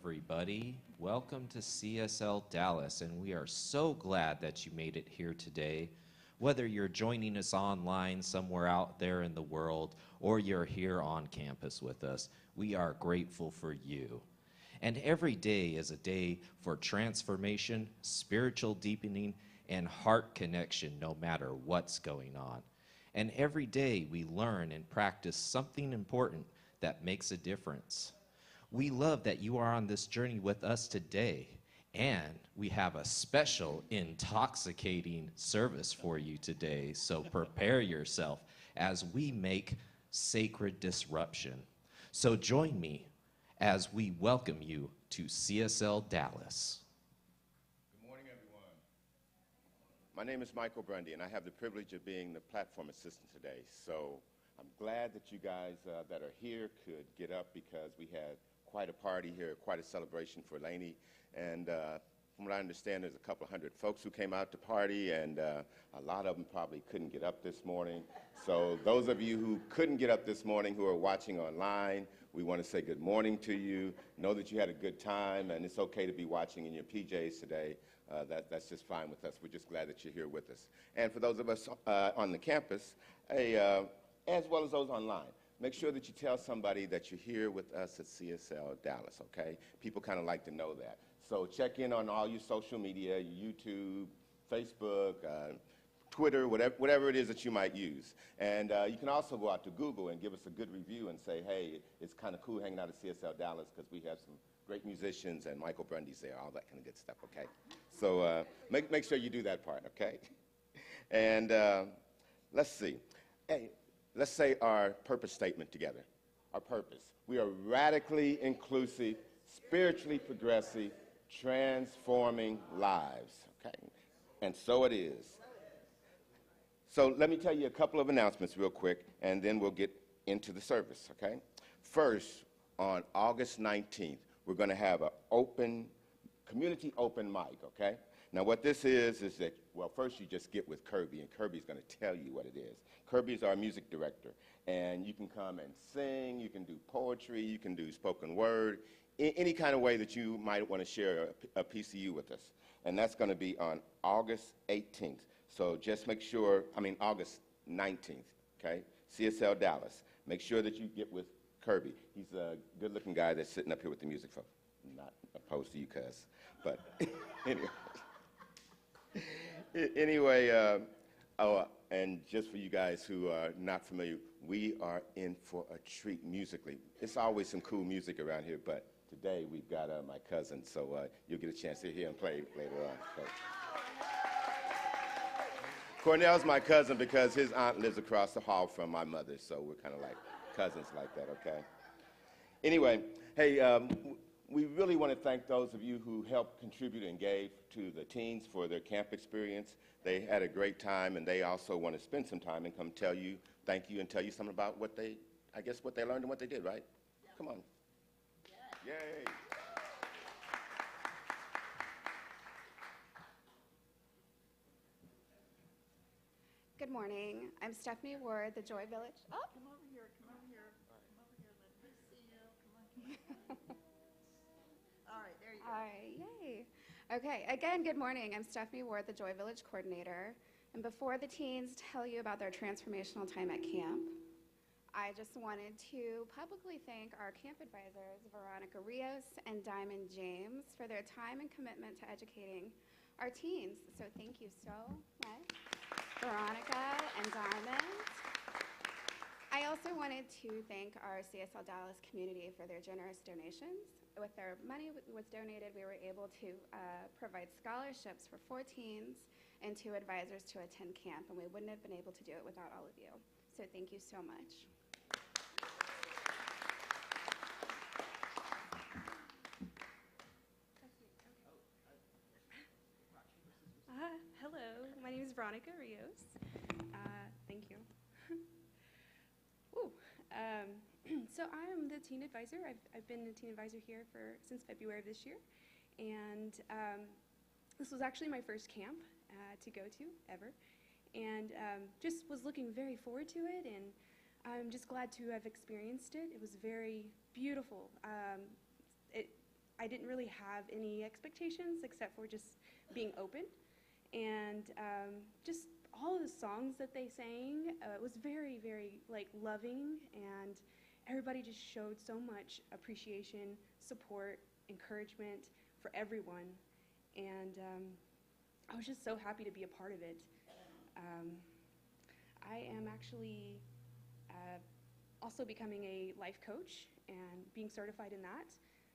everybody. Welcome to CSL Dallas, and we are so glad that you made it here today. Whether you're joining us online somewhere out there in the world, or you're here on campus with us, we are grateful for you. And every day is a day for transformation, spiritual deepening, and heart connection, no matter what's going on. And every day we learn and practice something important that makes a difference. We love that you are on this journey with us today, and we have a special intoxicating service for you today, so prepare yourself as we make sacred disruption. So join me as we welcome you to CSL Dallas. Good morning, everyone. My name is Michael Grundy, and I have the privilege of being the platform assistant today. So I'm glad that you guys that are here could get up because we had quite a party here, quite a celebration for Laney. And from what I understand, there's a couple hundred folks who came out to party, and a lot of them probably couldn't get up this morning. So those of you who couldn't get up this morning who are watching online, we want to say good morning to you. Know that you had a good time, and it's okay to be watching in your PJs today. That's just fine with us. We're just glad that you're here with us. And for those of us on the campus, as well as those online, make sure that you tell somebody that you're here with us at CSL Dallas, okay? People kind of like to know that. So check in on all your social media, YouTube, Facebook, Twitter, whatever it is that you might use. And you can also go out to Google and give us a good review and say, hey, it's kind of cool hanging out at CSL Dallas because we have some great musicians and Michael Grundy's there, all that kind of good stuff, okay? So make sure you do that part, okay? And let's see. Hey, let's say our purpose statement together. Our purpose. We are radically inclusive, spiritually progressive, transforming lives, okay? And so it is. So let me tell you a couple of announcements real quick, and then we'll get into the service, okay? First, on August 19th, we're going to have an community open mic, okay? Now what this is that, well, first you just get with Kirby, and Kirby's going to tell you what it is. Kirby's our music director, and you can come and sing, you can do poetry, you can do spoken word, any kind of way that you might want to share a piece of you with us. And that's going to be on August 18th. So just make sure, August 19th, okay? CSL Dallas. Make sure that you get with Kirby. He's a good-looking guy that's sitting up here with the music folks. Not opposed to you, cuz. But anyway, and just for you guys who are not familiar, we are in for a treat musically. It's always some cool music around here, but today we've got my cousin, so you'll get a chance to hear him play later on. So. Cornell's my cousin because his aunt lives across the hall from my mother, so we're kind of like cousins like that, okay? Anyway, hey, we really want to thank those of you who helped contribute and gave to the teens for their camp experience. They had a great time, and they also want to spend some time and come tell you, thank you, and tell you something about what they learned and what they did, right? Yeah. Come on. Yeah. Yay. Good morning. I'm Stephanie Ward, the Joy Village. Oh. Come over here, come over here. Come over here, let me see you. Come on. All right, there you go. All right, yay. Okay, again, good morning. I'm Stephanie Ward, the Joy Village coordinator. And before the teens tell you about their transformational time at camp, I just wanted to publicly thank our camp advisors, Veronica Rios and Diamond James, for their time and commitment to educating our teens. So thank you so much, Veronica and Diamond. I also wanted to thank our CSL Dallas community for their generous donations. With their money was donated, we were able to provide scholarships for 4 teens and 2 advisors to attend camp, and we wouldn't have been able to do it without all of you. So thank you so much. Hello, my name is Veronica Rios. Thank you. So I am the teen advisor. I've been the teen advisor here since February of this year, and this was actually my first camp to go to ever, and just was looking very forward to it, and I'm just glad to have experienced it. It was very beautiful. I didn't really have any expectations except for just being open. And just all of the songs that they sang was very, very like loving, and everybody just showed so much appreciation, support, encouragement for everyone. And I was just so happy to be a part of it. I am actually also becoming a life coach and being certified in that.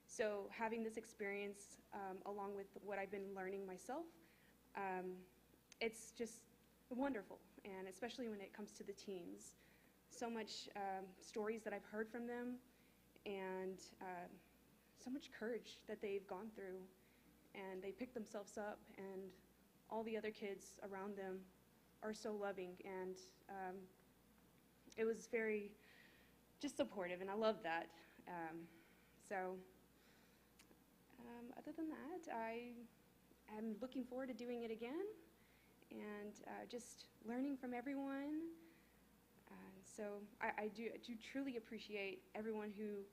So having this experience along with what I've been learning myself, it's just wonderful, and especially when it comes to the teens. So much stories that I've heard from them, and so much courage that they've gone through, and they pick themselves up, and all the other kids around them are so loving, and it was very just supportive, and I love that. Other than that, I am looking forward to doing it again, and just learning from everyone. So I do truly appreciate everyone who,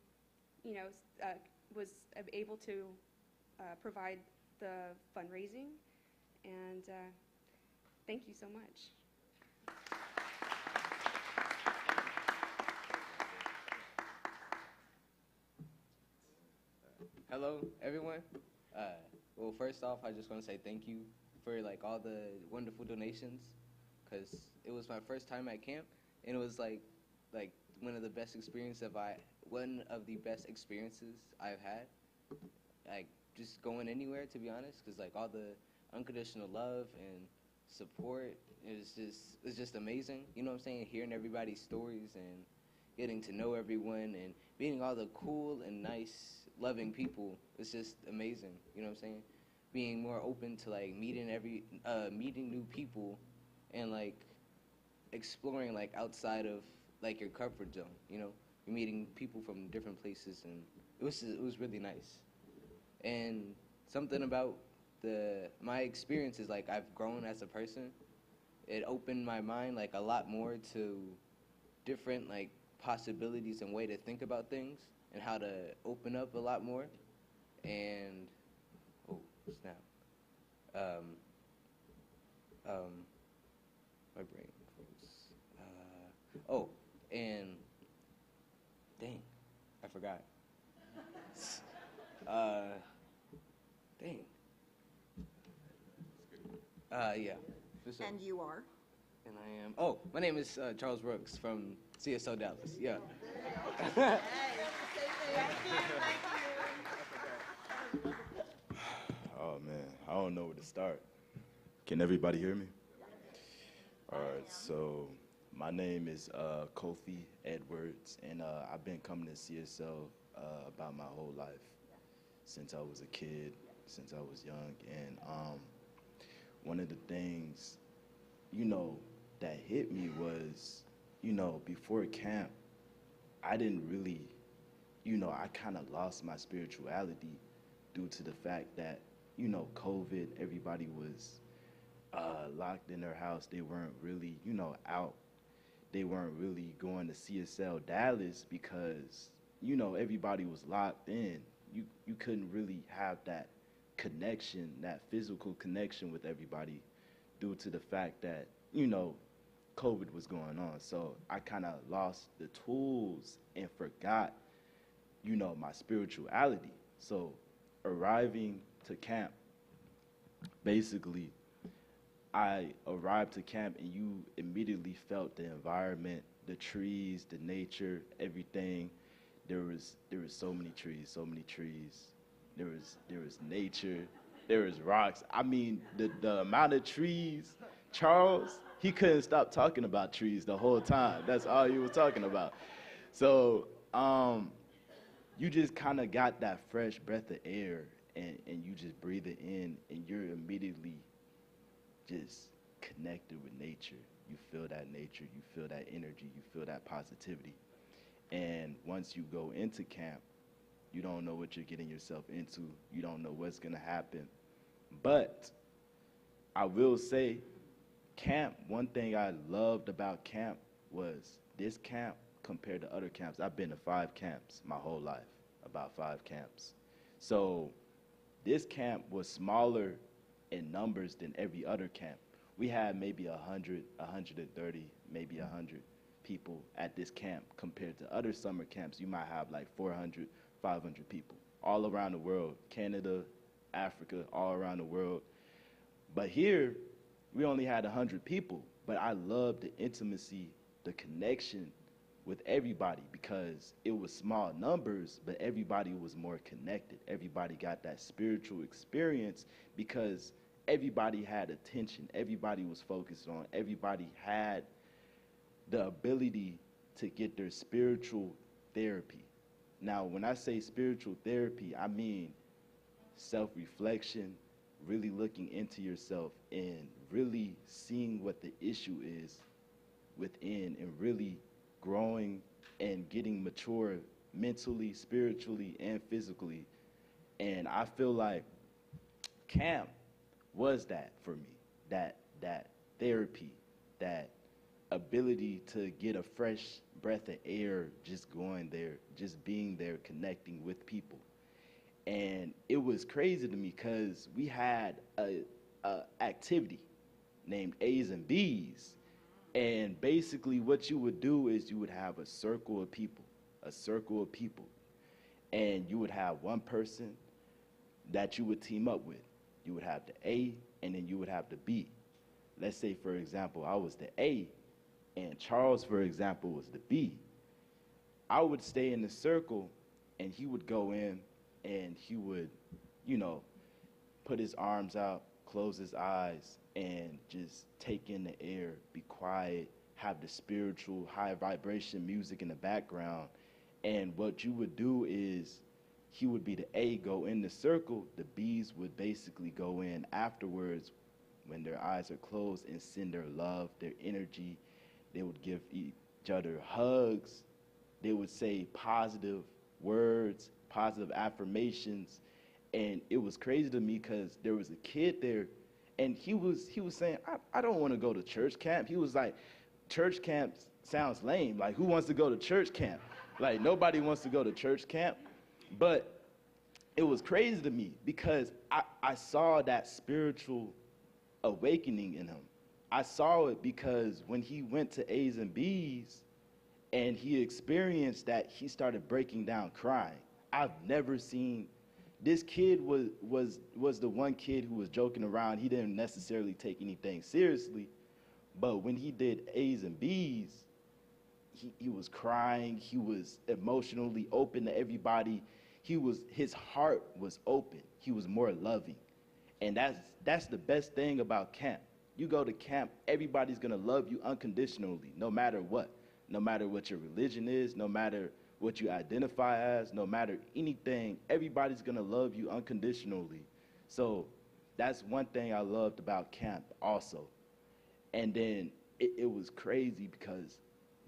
was able to provide the fundraising, and thank you so much. Hello, everyone. Well, first off, I just want to say thank you for like all the wonderful donations, because it was my first time at camp, and it was like one of the best experiences I've had. Like just going anywhere, to be honest, because like all the unconditional love and support is just amazing. You know what I'm saying? Hearing everybody's stories and getting to know everyone and meeting all the cool and nice, loving people, it's just amazing. You know what I'm saying? Being more open to like meeting new people and like exploring like outside of like your comfort zone. You know, you're meeting people from different places, and it was really nice. And something about my experience is like I've grown as a person. It opened my mind like a lot more to different like possibilities and way to think about things, and how to open up a lot more. And oh snap, my brain froze. And dang, I forgot. Dang. Yeah. And you are? And I am. Oh, my name is Charles Brooks from CSL Dallas. Yeah. Hey, thank you. Oh man, I don't know where to start. Can everybody hear me? All right, so my name is Kofi Edwards, and I've been coming to CSL about my whole life, since I was a kid, since I was young. And one of the things, that hit me was, before camp, I didn't really, I kind of lost my spirituality due to the fact that, COVID, everybody was locked in their house. They weren't really, out. They weren't really going to CSL Dallas because, everybody was locked in. You couldn't really have that connection, that physical connection with everybody due to the fact that, COVID was going on. So I kind of lost the tools and forgot, my spirituality. So arriving to camp, basically, I arrived to camp and you immediately felt the environment, the trees, the nature, everything. There was so many trees. There was nature. There was rocks. I mean, the amount of trees, Charles, he couldn't stop talking about trees the whole time. That's all he was talking about. So you just kind of got that fresh breath of air, and you just breathe it in, and you're immediately just connected with nature. You feel that nature, you feel that energy, you feel that positivity. And once you go into camp, you don't know what you're getting yourself into. You don't know what's going to happen. But I will say, camp, one thing I loved about camp was this camp compared to other camps. I've been to 5 camps my whole life, about 5 camps. So this camp was smaller in numbers than every other camp. We had maybe 100, 130, maybe 100 people at this camp compared to other summer camps. You might have like 400, 500 people all around the world, Canada, Africa, all around the world. But here, we only had 100 people, but I loved the intimacy, the connection with everybody because it was small numbers, but everybody was more connected. Everybody got that spiritual experience because everybody had attention. Everybody was focused on. Everybody had the ability to get their spiritual therapy. Now, when I say spiritual therapy, I mean self-reflection, really looking into yourself and really seeing what the issue is within and really growing and getting mature mentally, spiritually, and physically. And I feel like camp was that for me, that therapy, that ability to get a fresh breath of air just going there, just being there, connecting with people. And it was crazy to me because we had a activity named A's and B's. And basically what you would do is you would have a circle of people, and you would have one person that you would team up with. You would have the A, and then you would have the B. Let's say, for example, I was the A, and Charles, for example, was the B. I would stay in the circle, and he would go in, and he would, put his arms out, close his eyes, and just take in the air, be quiet, have the spiritual high vibration music in the background. And what you would do is he would be the A, go in the circle, the B's would basically go in afterwards when their eyes are closed and send their love, their energy. They would give each other hugs. They would say positive words, positive affirmations. And it was crazy to me because there was a kid there, and he was saying, I don't want to go to church camp. He was like, church camp sounds lame. Like, who wants to go to church camp? Like, nobody wants to go to church camp. But it was crazy to me because I saw that spiritual awakening in him. I saw it because when he went to A's and B's and he experienced that, he started breaking down crying. I've never seen. This kid was the one kid who was joking around. He didn't necessarily take anything seriously. But when he did A's and B's, he was crying. He was emotionally open to everybody. His heart was open. He was more loving. And that's the best thing about camp. You go to camp, everybody's going to love you unconditionally, no matter what. No matter what your religion is, no matter what you identify as, no matter anything, everybody's gonna love you unconditionally. So that's one thing I loved about camp also. And then it was crazy because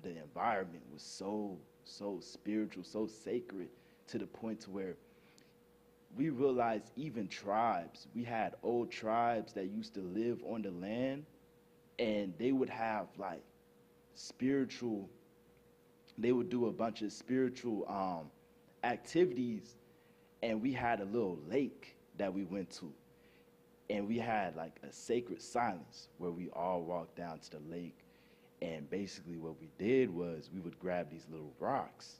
the environment was so spiritual, so sacred, to the point to where we realized even tribes, we had old tribes that used to live on the land, and they would have like spiritual, they would do a bunch of spiritual activities, and we had a little lake that we went to, and we had like a sacred silence where we all walked down to the lake, and basically what we did was we would grab these little rocks,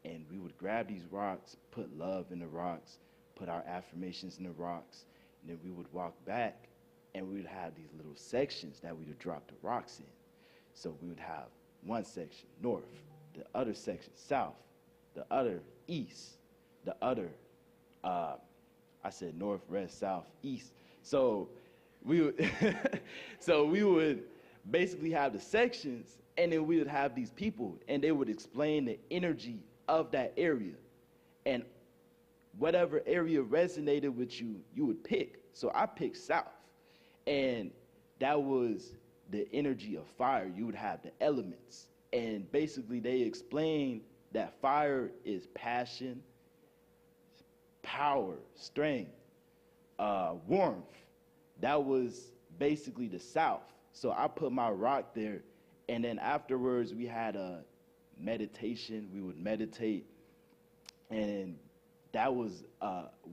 and we would grab these rocks, put love in the rocks, put our affirmations in the rocks, and then we would walk back, and we would have these little sections that we would drop the rocks in. So we would have one section north, the other section south, the other east, the other, I said north, west, south, east. So we would basically have the sections, and then we would have these people, and they would explain the energy of that area. And whatever area resonated with you, you would pick. So I picked south, and that was the energy of fire. You would have the elements. And basically they explained that fire is passion, power, strength, warmth. That was basically the south. So I put my rock there, and then afterwards we had a meditation. We would meditate, and that was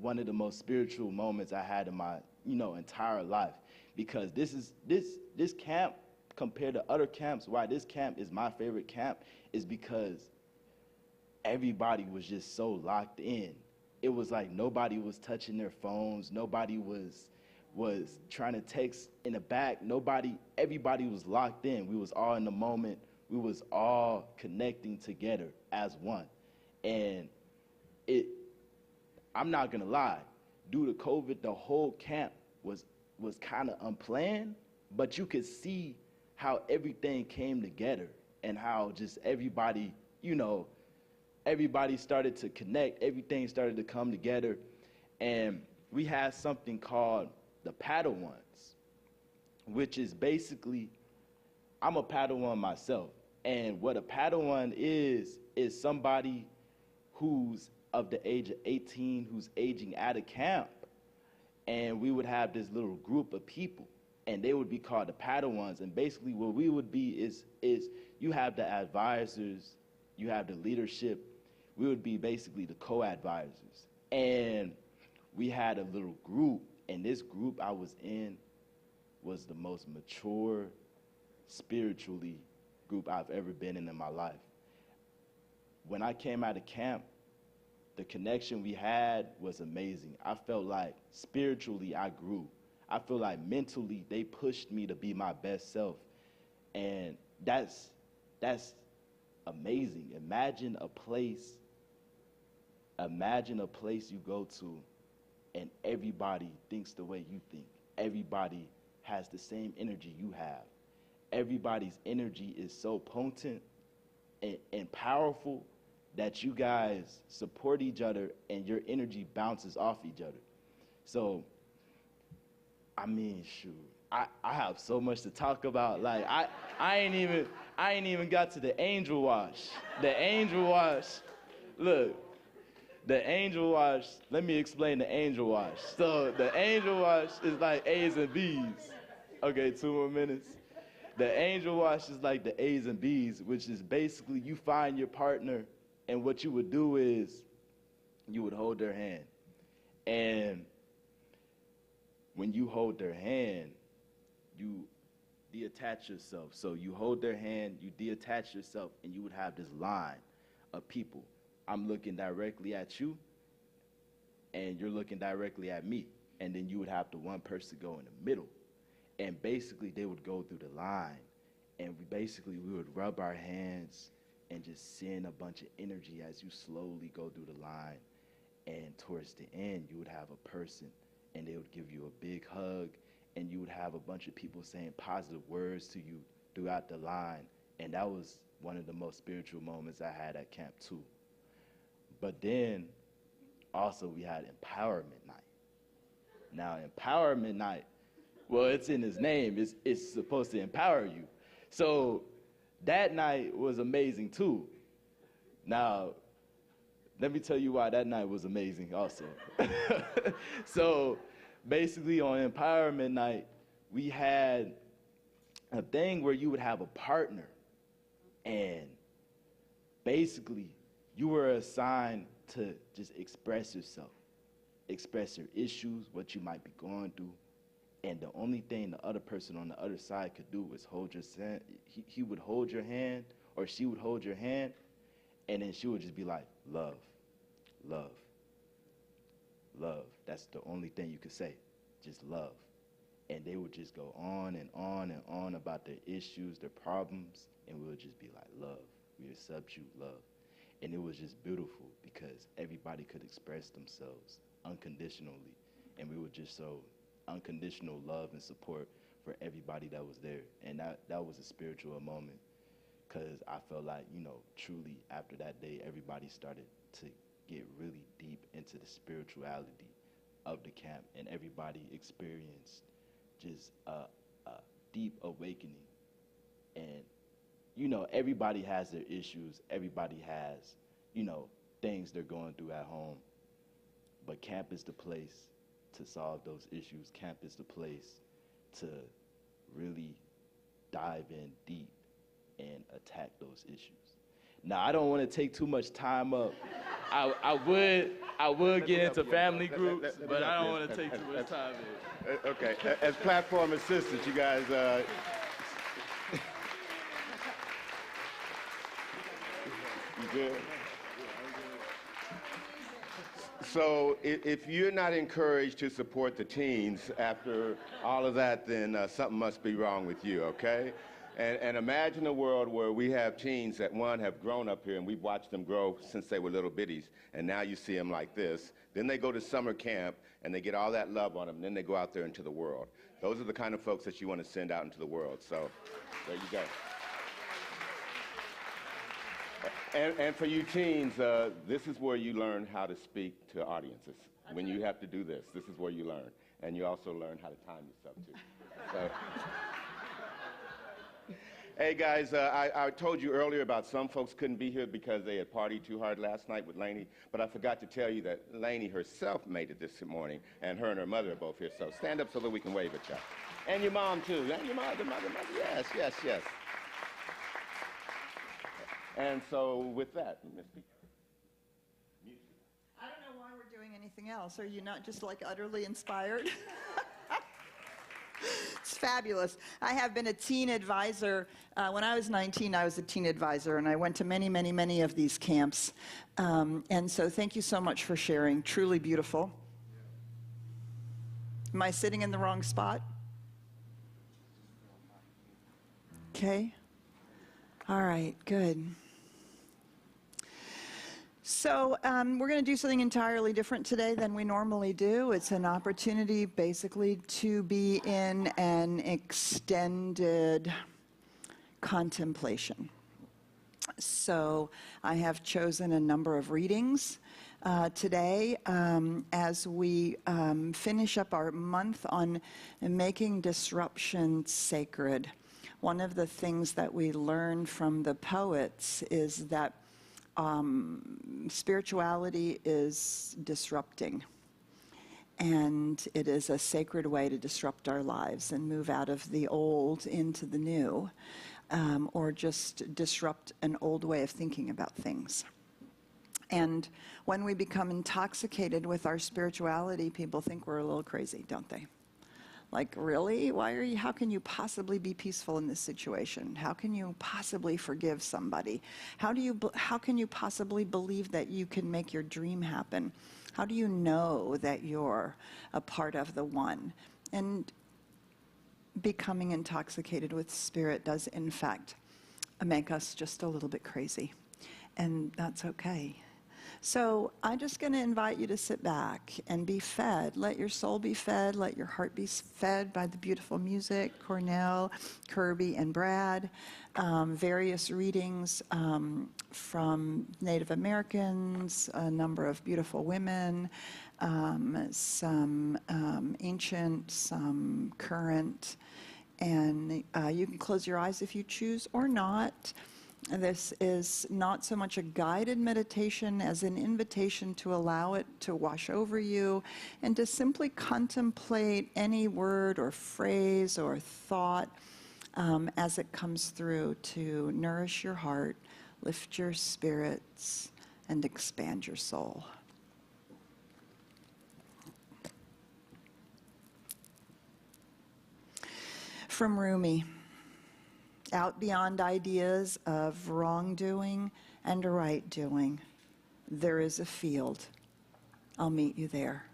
one of the most spiritual moments I had in my, entire life, because this camp, compared to other camps, why this camp is my favorite camp is because everybody was just so locked in. It was like nobody was touching their phones, nobody was trying to text in the back, everybody was locked in. We was all in the moment, we was all connecting together as one. And I'm not gonna lie, due to COVID, the whole camp was kind of unplanned, but you could see how everything came together and how just everybody, everybody started to connect, everything started to come together. And we had something called the Padawans, which is basically, I'm a Padawan myself. And what a Padawan is somebody who's of the age of 18, who's aging out of camp. And we would have this little group of people, and they would be called the Padawans. And basically what we would be is you have the advisors, you have the leadership, we would be basically the co-advisors. And we had a little group, and this group I was in was the most mature, spiritually group I've ever been in my life. When I came out of camp, the connection we had was amazing. I felt like spiritually I grew. I feel like mentally they pushed me to be my best self. And that's amazing. Imagine a place you go to and everybody thinks the way you think. Everybody has the same energy you have. Everybody's energy is so potent and powerful that you guys support each other and your energy bounces off each other. So, I mean, shoot, I have so much to talk about. Like, I ain't even got to the angel wash. The angel wash, look, the angel wash, let me explain the angel wash. So the angel wash is like A's and B's. Okay, 2 more minutes. The angel wash is like the A's and B's, which is basically you find your partner, and what you would do is you would hold their hand. And when you hold their hand, you detach yourself. So you hold their hand, you detach yourself, and you would have this line of people. I'm looking directly at you, and you're looking directly at me. And then you would have the one person go in the middle. And basically, they would go through the line, and we would rub our hands and just send a bunch of energy as you slowly go through the line. And towards the end, you would have a person, and they would give you a big hug, and you would have a bunch of people saying positive words to you throughout the line. And that was one of the most spiritual moments I had at camp too. But then, also, we had Empowerment Night. Now, Empowerment Night, well, it's in his name. It's supposed to empower you. So that night was amazing too. Now, let me tell you why that night was amazing also. So basically on Empowerment Night, we had a thing where you would have a partner, and basically you were assigned to just express yourself, express your issues, what you might be going through. And the only thing the other person on the other side could do was hold your hand. He would hold your hand, or she would hold your hand, and then she would just be like, love, love, love. That's the only thing you could say, just love. And they would just go on and on and on about their issues, their problems, and we would just be like, love, we accept you, love. And it was just beautiful because everybody could express themselves unconditionally, and we would just show unconditional love and support for everybody that was there. And that was a spiritual moment, because I felt like, truly after that day, everybody started to get really deep into the spirituality of the camp, and everybody experienced just a deep awakening. And, everybody has their issues. Everybody has, things they're going through at home. But camp is the place to solve those issues. Camp is the place to really dive in deep and attack those issues. Now, I don't want to take too much time up. I would get into family groups, but I don't want to take too much time in. Okay, as platform assistants, you guys, you good? So if you're not encouraged to support the teens after all of that, then something must be wrong with you, okay? And imagine a world where we have teens that, one, have grown up here, and we've watched them grow since they were little bitties, and now you see them like this. Then they go to summer camp, and they get all that love on them, and then they go out there into the world. Those are the kind of folks that you want to send out into the world. So there you go. And for you teens, this is where you learn how to speak to audiences. When you have to do this, this is where you learn. And you also learn how to time yourself, too. So. Hey, guys, I told you earlier about some folks couldn't be here because they had partied too hard last night with Lainey, but I forgot to tell you that Lainey herself made it this morning, and her and her mother are both here. So stand up so that we can wave at you. And your mom, too. And your mother. Yes, yes, yes. And so with that, Ms. P. I don't know why we're doing anything else. Are you not just like utterly inspired? It's fabulous. I have been a teen advisor. When I was 19, I was a teen advisor, and I went to many, many, many of these camps. And so thank you so much for sharing. Truly beautiful. Am I sitting in the wrong spot? Okay. All right, good. So we're going to do something entirely different today than we normally do. It's an opportunity basically to be in an extended contemplation. So I have chosen a number of readings today as we finish up our month on making disruption sacred. One of the things that we learn from the poets is that spirituality is disrupting, and it is a sacred way to disrupt our lives and move out of the old into the new, or just disrupt an old way of thinking about things. And when we become intoxicated with our spirituality, people think we're a little crazy, don't they? Like, really? How can you possibly be peaceful in this situation? How can you possibly forgive somebody? How can you possibly believe that you can make your dream happen? How do you know that you're a part of the one? And becoming intoxicated with spirit does, in fact, make us just a little bit crazy. And that's okay. So I'm just going to invite you to sit back and be fed. Let your soul be fed. Let your heart be fed by the beautiful music, Cornell, Kirby, and Brad. Various readings from Native Americans, a number of beautiful women, some ancient, some current. And you can close your eyes if you choose or not. This is not so much a guided meditation as an invitation to allow it to wash over you and to simply contemplate any word or phrase or thought as it comes through to nourish your heart, lift your spirits, and expand your soul. From Rumi. Out beyond ideas of wrongdoing and right doing, there is a field. I'll meet you there.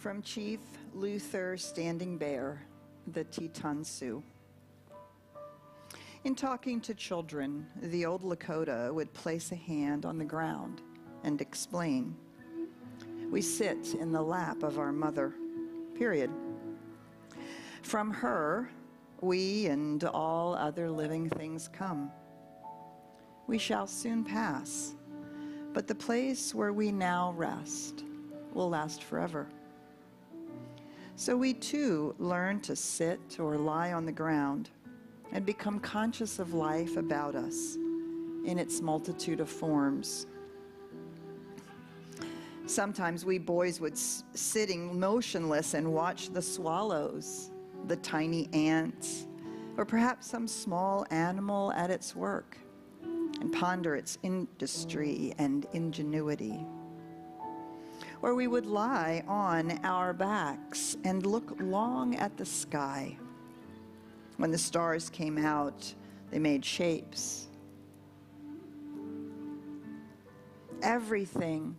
From Chief Luther Standing Bear, the Teton Sioux. In talking to children, the old Lakota would place a hand on the ground and explain, "We sit in the lap of our mother, period. From her, we and all other living things come. We shall soon pass, but the place where we now rest will last forever." So we too learn to sit or lie on the ground and become conscious of life about us in its multitude of forms. Sometimes we boys would sitting motionless and watch the swallows, the tiny ants, or perhaps some small animal at its work, and ponder its industry and ingenuity. Or we would lie on our backs and look long at the sky. When the stars came out, they made shapes. Everything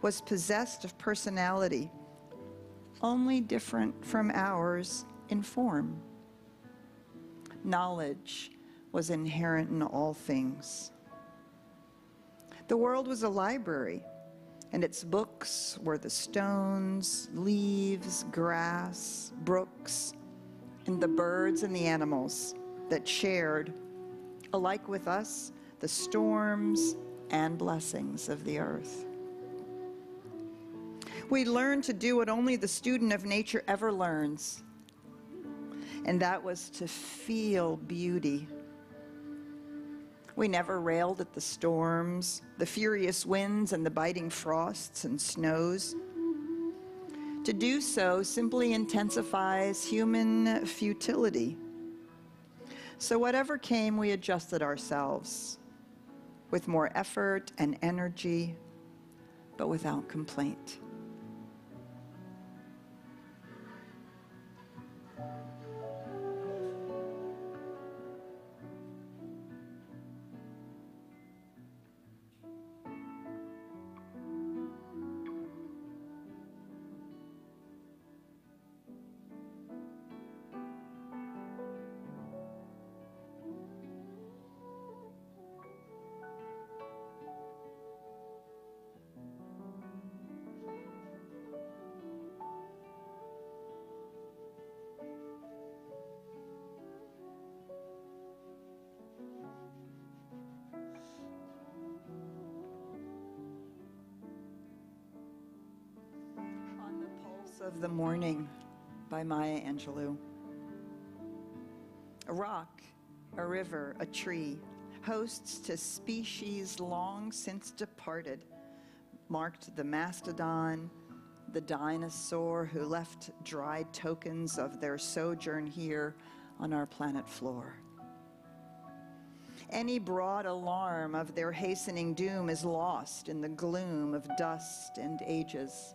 was possessed of personality, only different from ours in form. Knowledge was inherent in all things. The world was a library, and its books were the stones, leaves, grass, brooks, and the birds and the animals that shared, alike with us, the storms and blessings of the earth. We learned to do what only the student of nature ever learns, and that was to feel beauty. We never railed at the storms, the furious winds, and the biting frosts and snows. To do so simply intensifies human futility. So whatever came, we adjusted ourselves with more effort and energy, but without complaint. On the Pulse of the Morning by Maya Angelou. A rock, a river, a tree, hosts to species long since departed, marked the mastodon, the dinosaur who left dried tokens of their sojourn here on our planet floor. Any broad alarm of their hastening doom is lost in the gloom of dust and ages.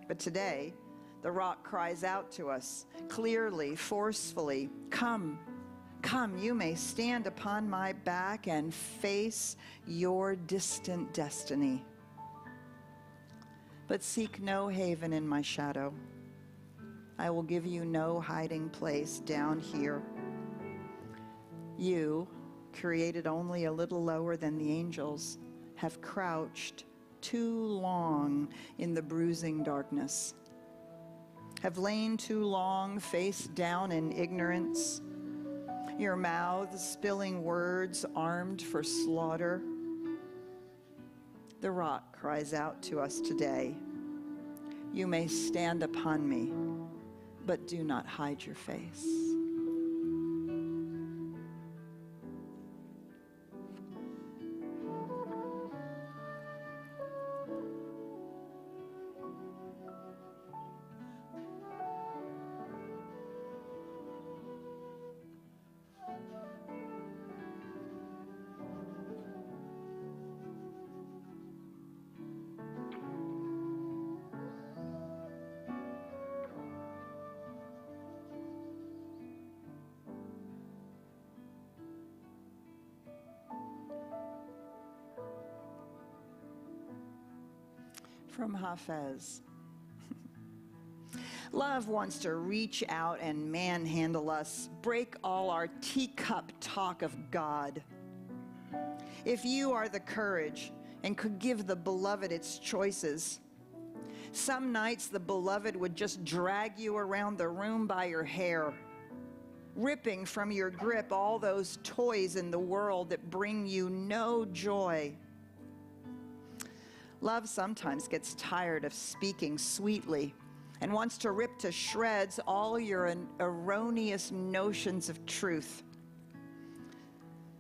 But today, the rock cries out to us, clearly, forcefully, "Come, come, you may stand upon my back and face your distant destiny. But seek no haven in my shadow. I will give you no hiding place down here. You, created only a little lower than the angels, have crouched too long in the bruising darkness, have lain too long face down in ignorance, your mouths spilling words armed for slaughter. The rock cries out to us today, you may stand upon me, but do not hide your face." from Hafez. Love wants to reach out and manhandle us, break all our teacup talk of God. If you are the courage and could give the beloved its choices, some nights the beloved would just drag you around the room by your hair, ripping from your grip all those toys in the world that bring you no joy. Love sometimes gets tired of speaking sweetly and wants to rip to shreds all your erroneous notions of truth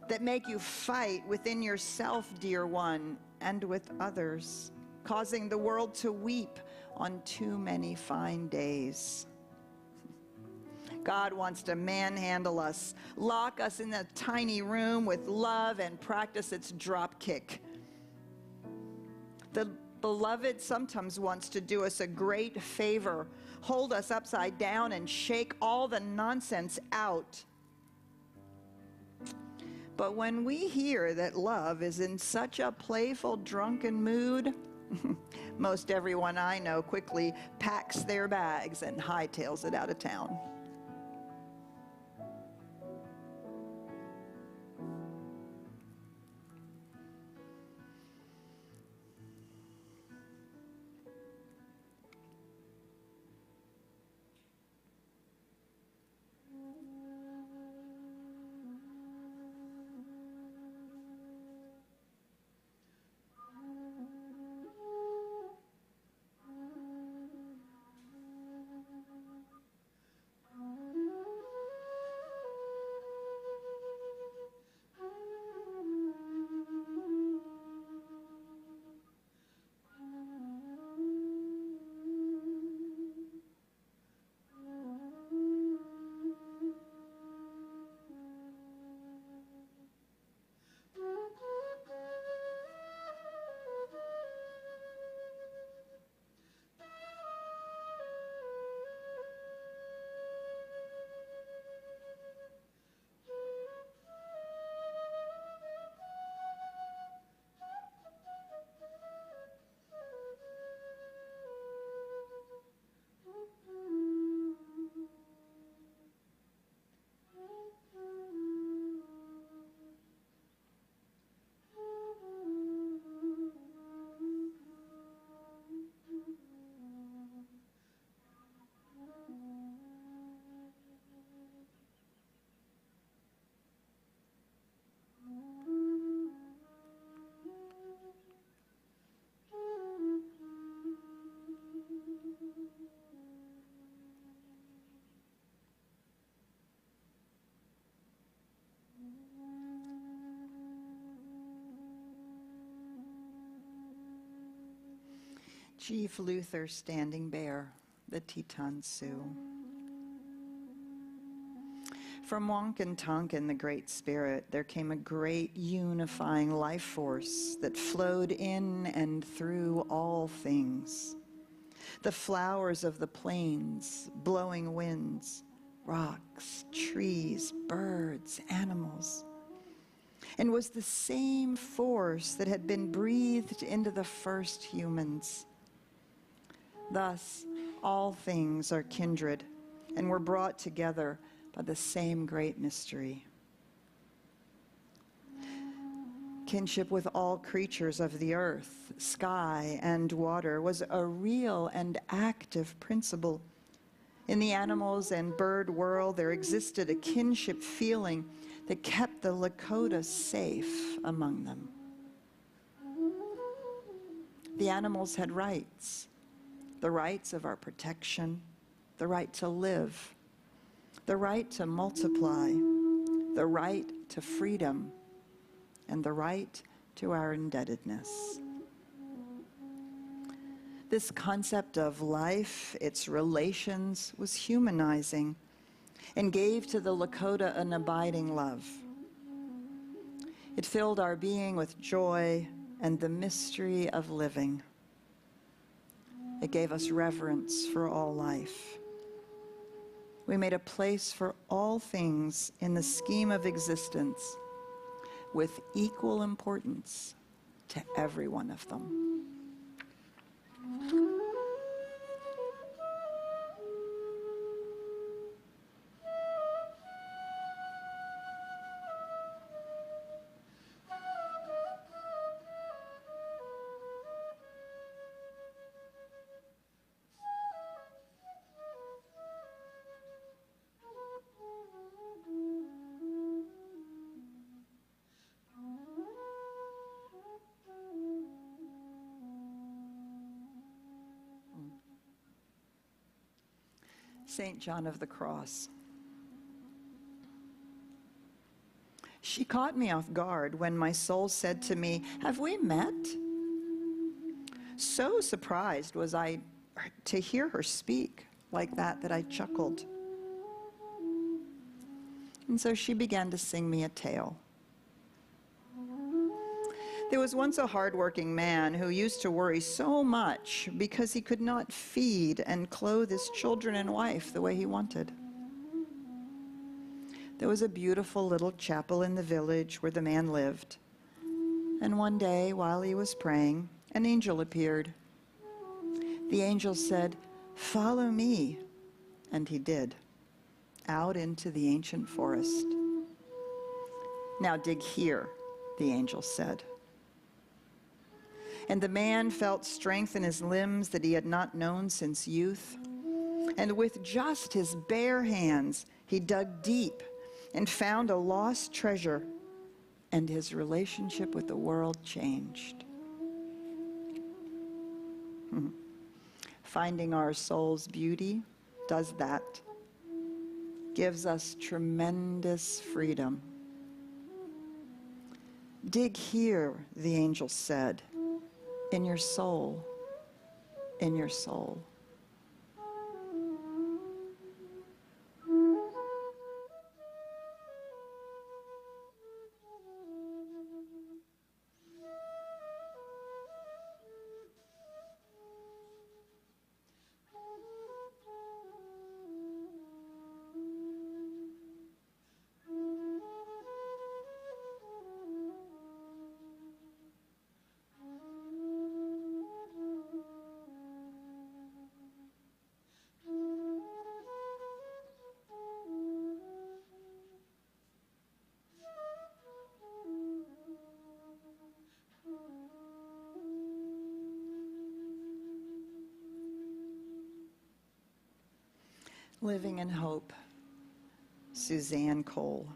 that make you fight within yourself, dear one, and with others, causing the world to weep on too many fine days. God wants to manhandle us, lock us in a tiny room with love and practice its drop kick. The beloved sometimes wants to do us a great favor, hold us upside down and shake all the nonsense out. But when we hear that love is in such a playful, drunken mood, most everyone I know quickly packs their bags and hightails it out of town. Chief Luther Standing Bear, the Teton Sioux. From Wonkin Tonkin, the Great Spirit, there came a great unifying life force that flowed in and through all things. The flowers of the plains, blowing winds, rocks, trees, birds, animals, and was the same force that had been breathed into the first humans. Thus, all things are kindred and were brought together by the same great mystery. Kinship with all creatures of the earth, sky, and water was a real and active principle. In the animals and bird world, there existed a kinship feeling that kept the Lakota safe among them. The animals had rights, the rights of our protection, the right to live, the right to multiply, the right to freedom, and the right to our indebtedness. This concept of life, its relations, was humanizing and gave to the Lakota an abiding love. It filled our being with joy and the mystery of living. It gave us reverence for all life. We made a place for all things in the scheme of existence with equal importance to every one of them. St. John of the Cross. She caught me off guard when my soul said to me, "Have we met?" So surprised was I to hear her speak like that I chuckled. And so she began to sing me a tale. There was once a hard-working man who used to worry so much because he could not feed and clothe his children and wife the way he wanted. There was a beautiful little chapel in the village where the man lived. And one day, while he was praying, an angel appeared. The angel said, "Follow me." And he did, out into the ancient forest. "Now dig here," the angel said. And the man felt strength in his limbs that he had not known since youth. And with just his bare hands, he dug deep and found a lost treasure, and his relationship with the world changed. Finding our soul's beauty does that. Gives us tremendous freedom. Dig here, the angel said, in your soul, in your soul. Living in Hope, Suzanne Cole.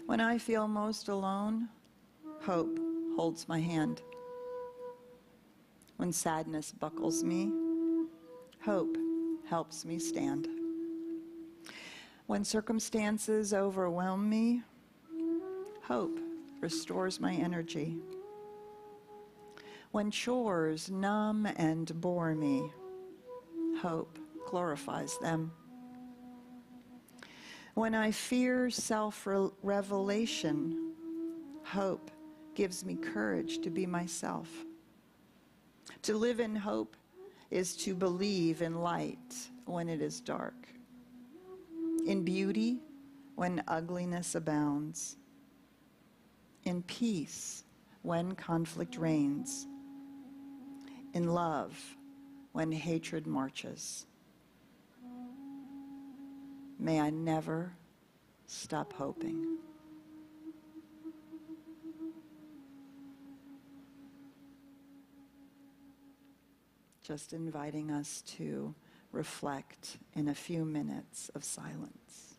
When I feel most alone, hope holds my hand. When sadness buckles me, hope helps me stand. When circumstances overwhelm me, hope restores my energy. When chores numb and bore me, hope glorifies them. When I fear self-revelation, hope gives me courage to be myself. To live in hope is to believe in light when it is dark, in beauty when ugliness abounds, in peace when conflict reigns, in love when hatred marches. May I never stop hoping. Just inviting us to reflect in a few minutes of silence.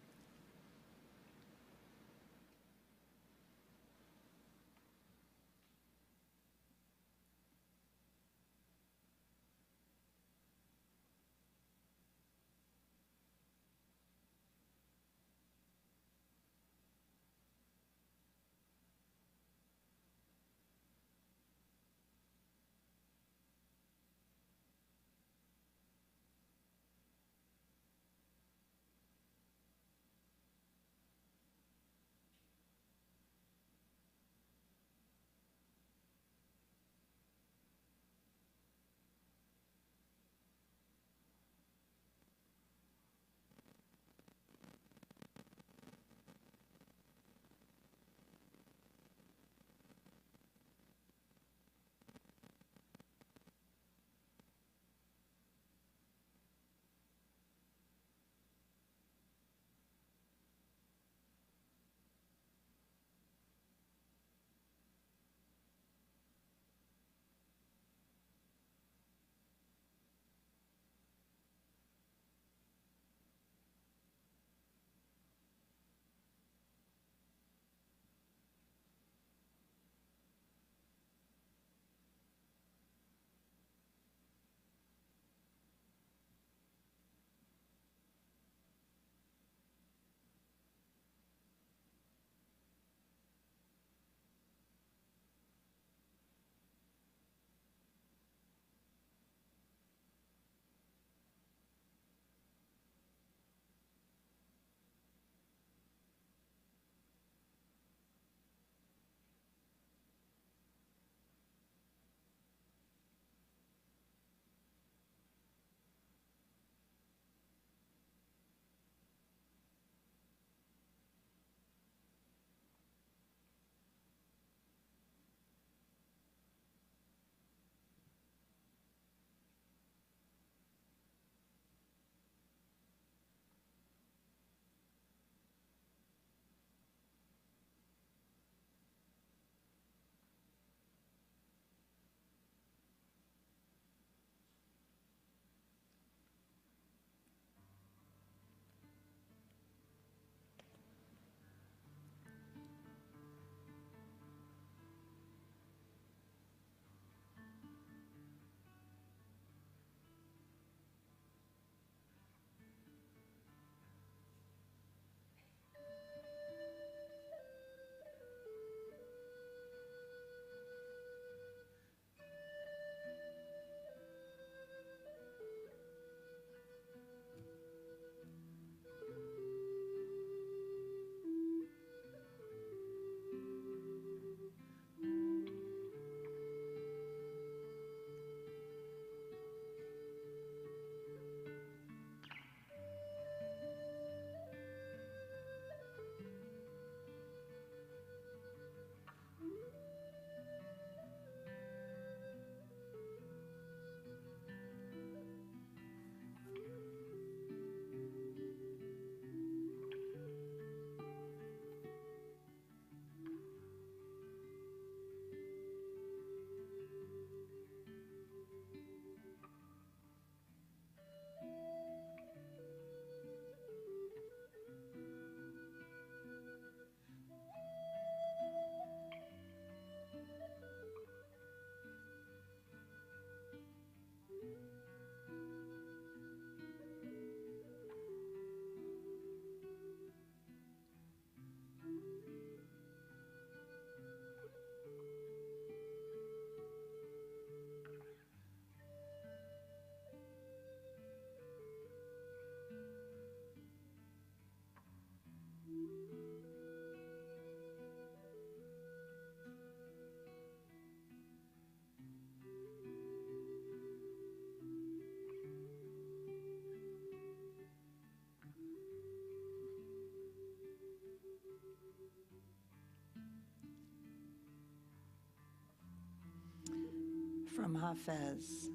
From Hafez.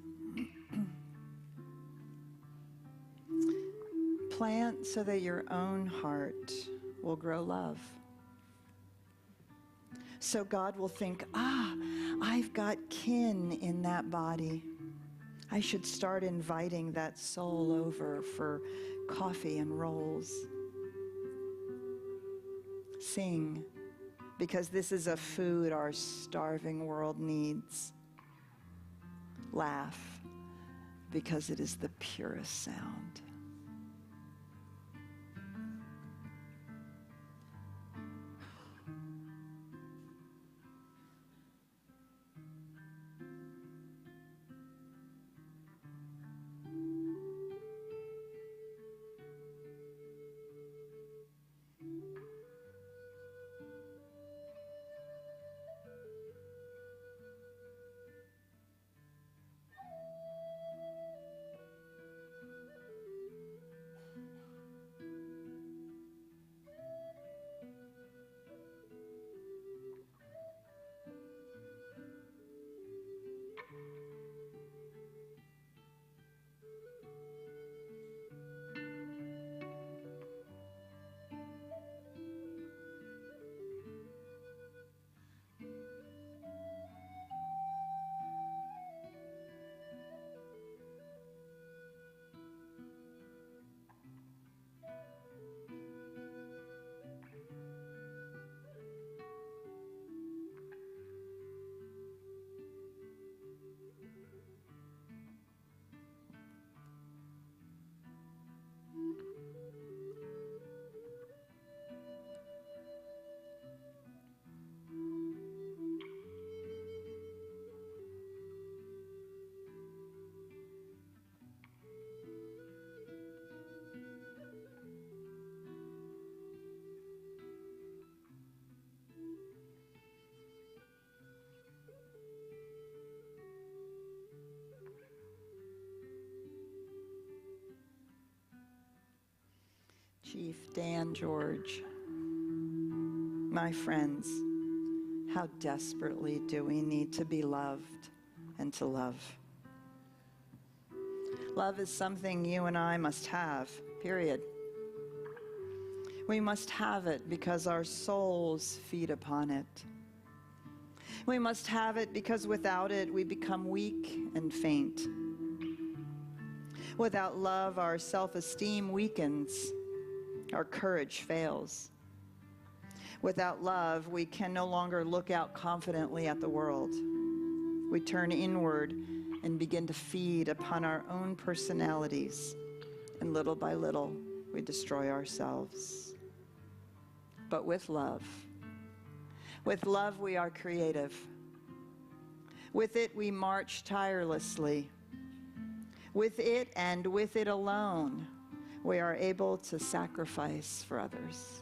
Plant so that your own heart will grow love. So God will think, I've got kin in that body. I should start inviting that soul over for coffee and rolls. Sing, because this is a food our starving world needs. Laugh, because it is the purest sound. Chief Dan George, my friends, how desperately do we need to be loved and to love? Love is something you and I must have, period. We must have it because our souls feed upon it. We must have it because without it we become weak and faint. Without love, our self-esteem weakens. Our courage fails. Without love, we can no longer look out confidently at the world. We turn inward and begin to feed upon our own personalities, and little by little, we destroy ourselves. But with love we are creative. With it, we march tirelessly. With it and with it alone, we are able to sacrifice for others.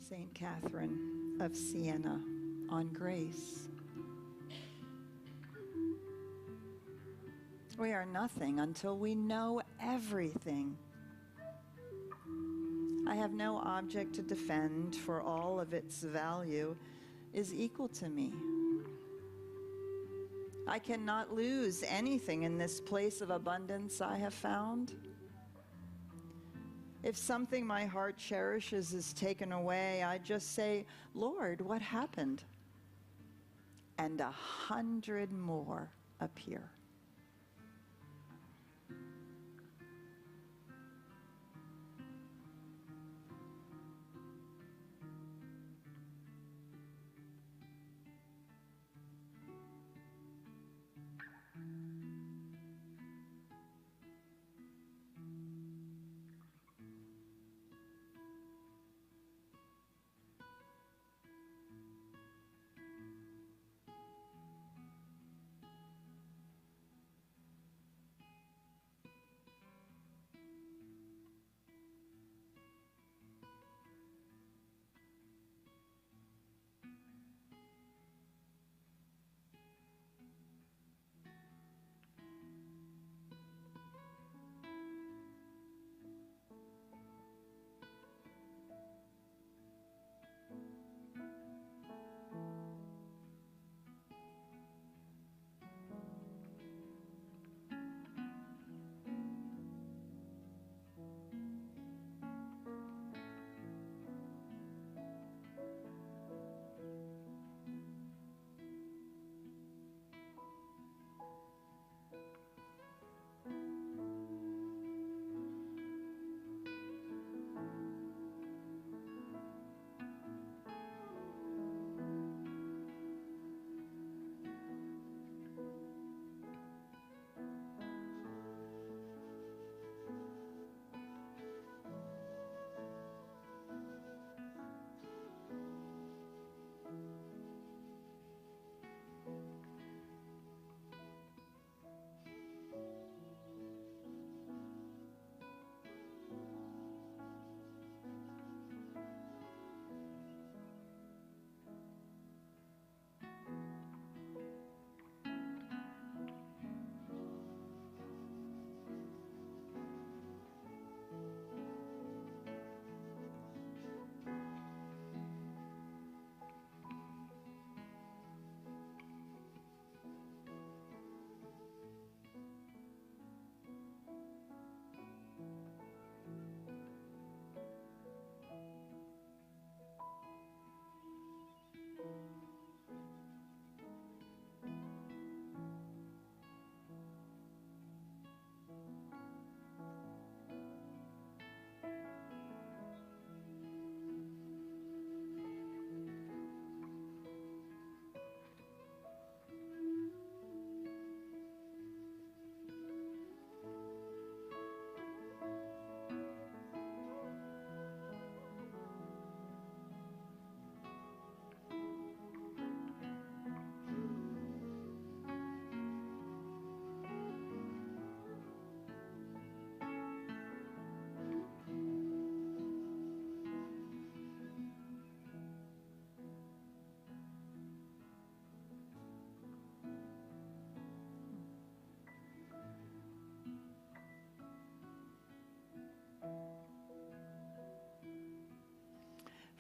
St. Catherine of Siena on grace. We are nothing until we know everything. I have no object to defend, for all of its value is equal to me. I cannot lose anything in this place of abundance I have found. If something my heart cherishes is taken away, I just say, Lord, what happened? And 100 more appear.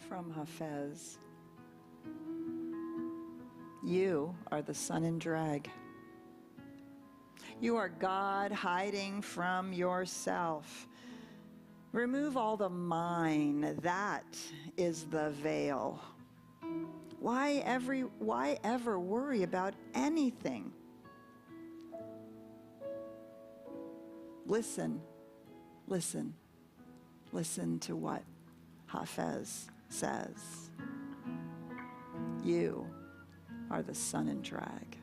From Hafez. You are the sun and drag. You are God hiding from yourself. Remove all the mine. That is the veil. Why ever worry about anything? Listen, listen, listen to what Hafez says. You are the sun and drag.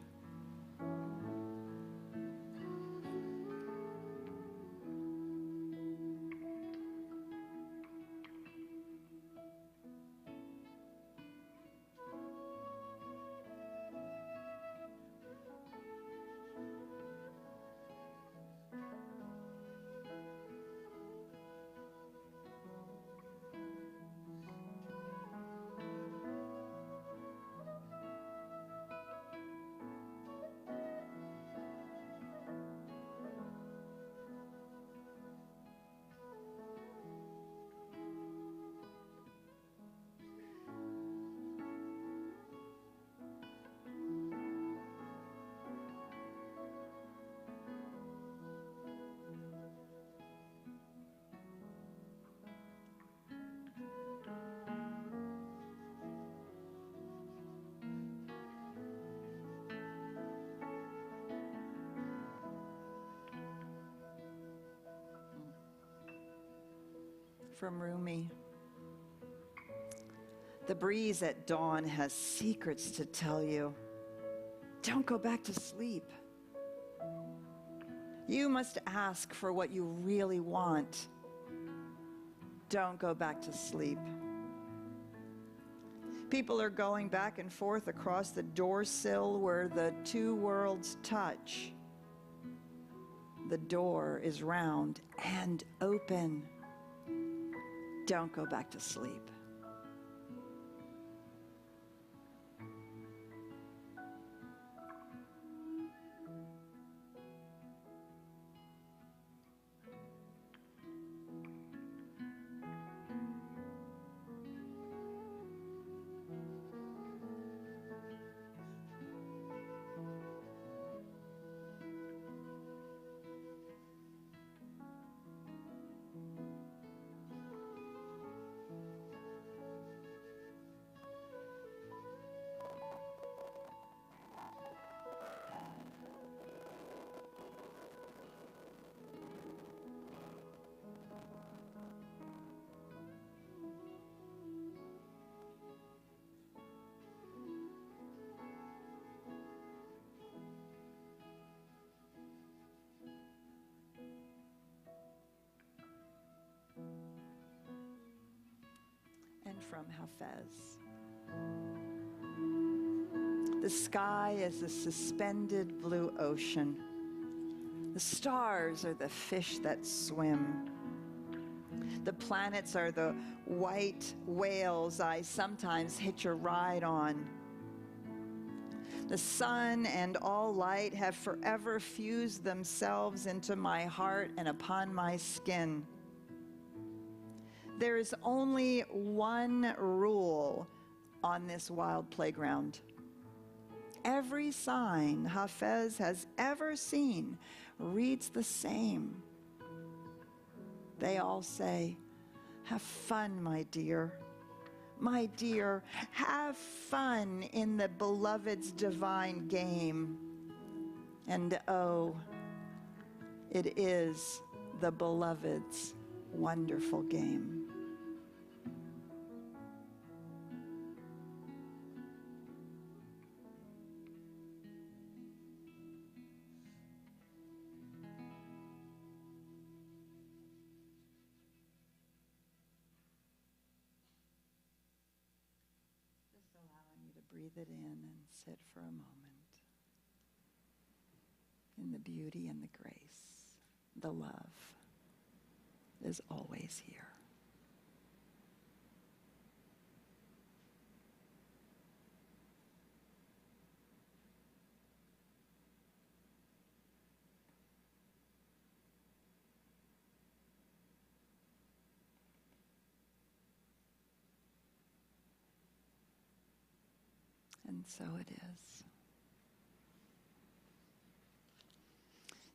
from Rumi. The breeze at dawn has secrets to tell you. Don't go back to sleep. You must ask for what you really want. Don't go back to sleep. People are going back and forth across the door sill where the two worlds touch. The door is round and open. Don't go back to sleep. And from Hafez. The sky is a suspended blue ocean. The stars are the fish that swim. The planets are the white whales I sometimes hitch a ride on. The sun and all light have forever fused themselves into my heart and upon my skin. There is only one rule on this wild playground. Every sign Hafez has ever seen reads the same. They all say, "Have fun, my dear. My dear, have fun in the beloved's divine game." And oh, it is the beloved's wonderful game. Just allowing you to breathe it in and sit for a moment in the beauty and the grace. The love is always here. And so it is.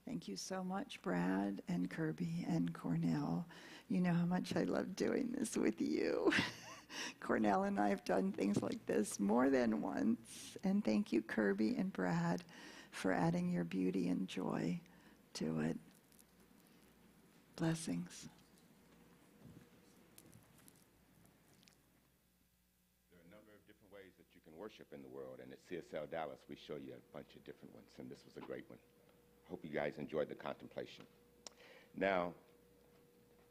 Thank you so much, Brad and Kirby and Cornell. You know how much I love doing this with you. Cornell and I have done things like this more than once. And thank you, Kirby and Brad, for adding your beauty and joy to it. Blessings. There are a number of different ways that you can worship in the world, and at CSL Dallas, we show you a bunch of different ones, and this was a great one. Hope you guys enjoyed the contemplation. Now,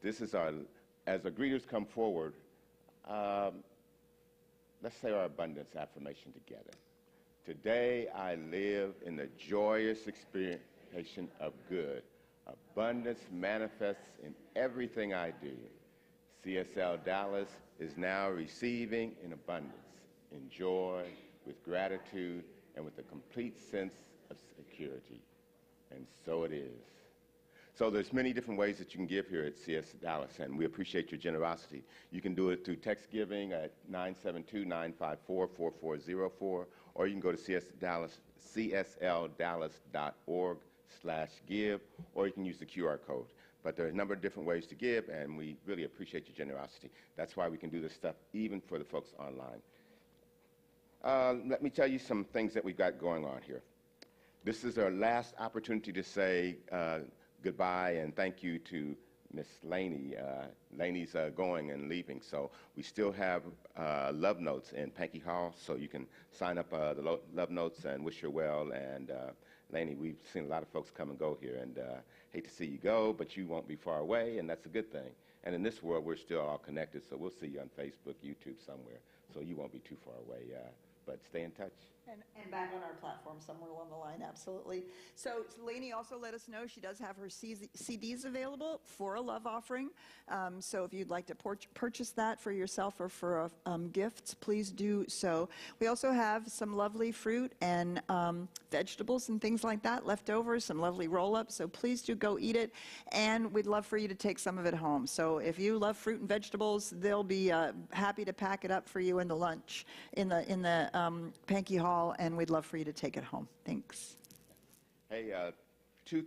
this is as the greeters come forward, let's say our abundance affirmation together. Today, I live in the joyous experience of good. Abundance manifests in everything I do. CSL Dallas is now receiving in abundance, in joy, with gratitude, and with a complete sense of security. And so it is. So there's many different ways that you can give here at CS Dallas, and we appreciate your generosity. You can do it through text giving at 972-954-4404, or you can go to cslDallas.org/give, or you can use the QR code. But there are a number of different ways to give, and we really appreciate your generosity. That's why we can do this stuff even for the folks online. Let me tell you some things that we've got going on here. This is our last opportunity to say goodbye and thank you to Miss Laney. Laney's going and leaving, so we still have love notes in Pankey Hall, so you can sign up the love notes and wish her well. And Laney, we've seen a lot of folks come and go here, and hate to see you go, but you won't be far away, and that's a good thing. And in this world, we're still all connected, so we'll see you on Facebook, YouTube, somewhere, so you won't be too far away. But stay in touch. And back on our platform somewhere along the line, absolutely. So Lainey also let us know she does have her CDs available for a love offering. So if you'd like to purchase that for yourself or for gifts, please do so. We also have some lovely fruit and vegetables and things like that left over, some lovely roll-ups. So please do go eat it. And we'd love for you to take some of it home. So if you love fruit and vegetables, they'll be happy to pack it up for you in the lunch in the Pankey Hall, and we'd love for you to take it home. Thanks. Hey, two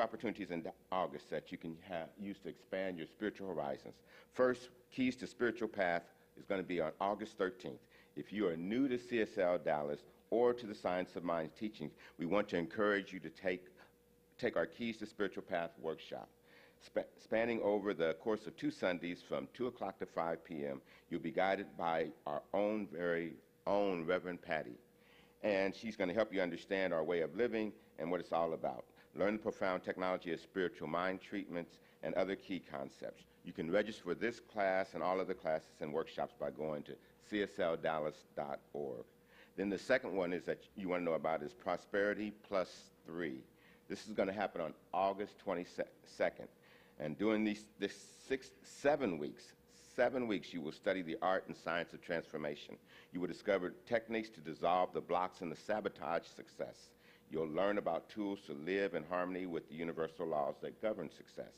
opportunities in August that you can use to expand your spiritual horizons. First, Keys to Spiritual Path is going to be on August 13th. If you are new to CSL Dallas or to the Science of Mind teachings, we want to encourage you to take our Keys to Spiritual Path workshop. Spanning over the course of 2 Sundays from 2 o'clock to 5 p.m., you'll be guided by our very own Reverend Patty. And she's going to help you understand our way of living and what it's all about. Learn the profound technology of spiritual mind treatments and other key concepts. You can register for this class and all other classes and workshops by going to csldallas.org. Then the second one is that you want to know about is Prosperity Plus 3. This is going to happen on August 22nd. And during this 7 weeks, you will study the art and science of transformation. You will discover techniques to dissolve the blocks and the sabotage success. You'll learn about tools to live in harmony with the universal laws that govern success.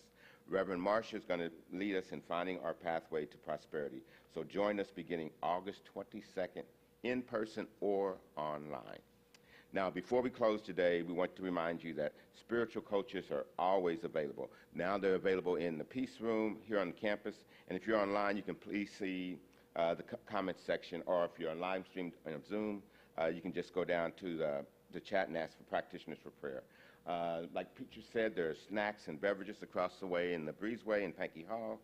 Reverend Marsha is going to lead us in finding our pathway to prosperity. So join us beginning August 22nd, in person or online. Now, before we close today, we want to remind you that spiritual coaches are always available. Now they're available in the Peace Room here on campus, and if you're online, you can please see the comments section, or if you're on live stream on Zoom, you can just go down to the chat and ask for practitioners for prayer. Like Peter said, there are snacks and beverages across the way in the Breezeway in Pankey Hall.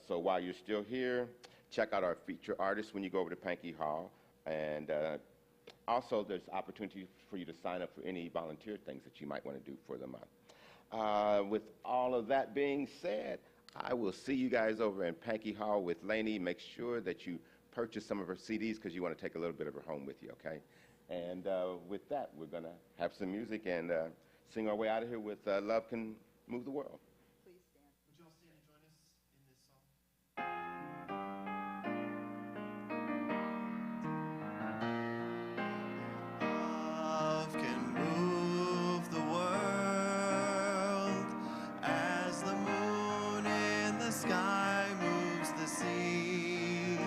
So while you're still here, check out our feature artists when you go over to Pankey Hall, and also, there's opportunity for you to sign up for any volunteer things that you might want to do for the month. With all of that being said, I will see you guys over in Pankey Hall with Lainey. Make sure that you purchase some of her CDs because you want to take a little bit of her home with you, okay? And with that, we're going to have some music and sing our way out of here with Love Can Move the World. Please stand. Would you all stand and join us in this song? Love can move the world as the moon in the sky moves the sea.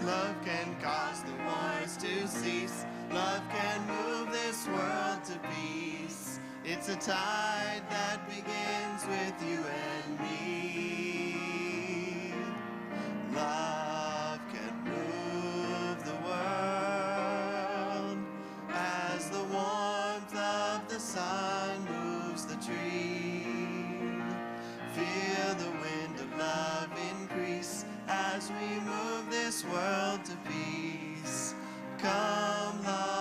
Love can cause the wars to cease. Love can move this world to peace. It's a tide that begins with you and me. Love can move the world as the warmth of the sun moves the tree. Feel the wind of love increase as we move this world to peace. Come, love.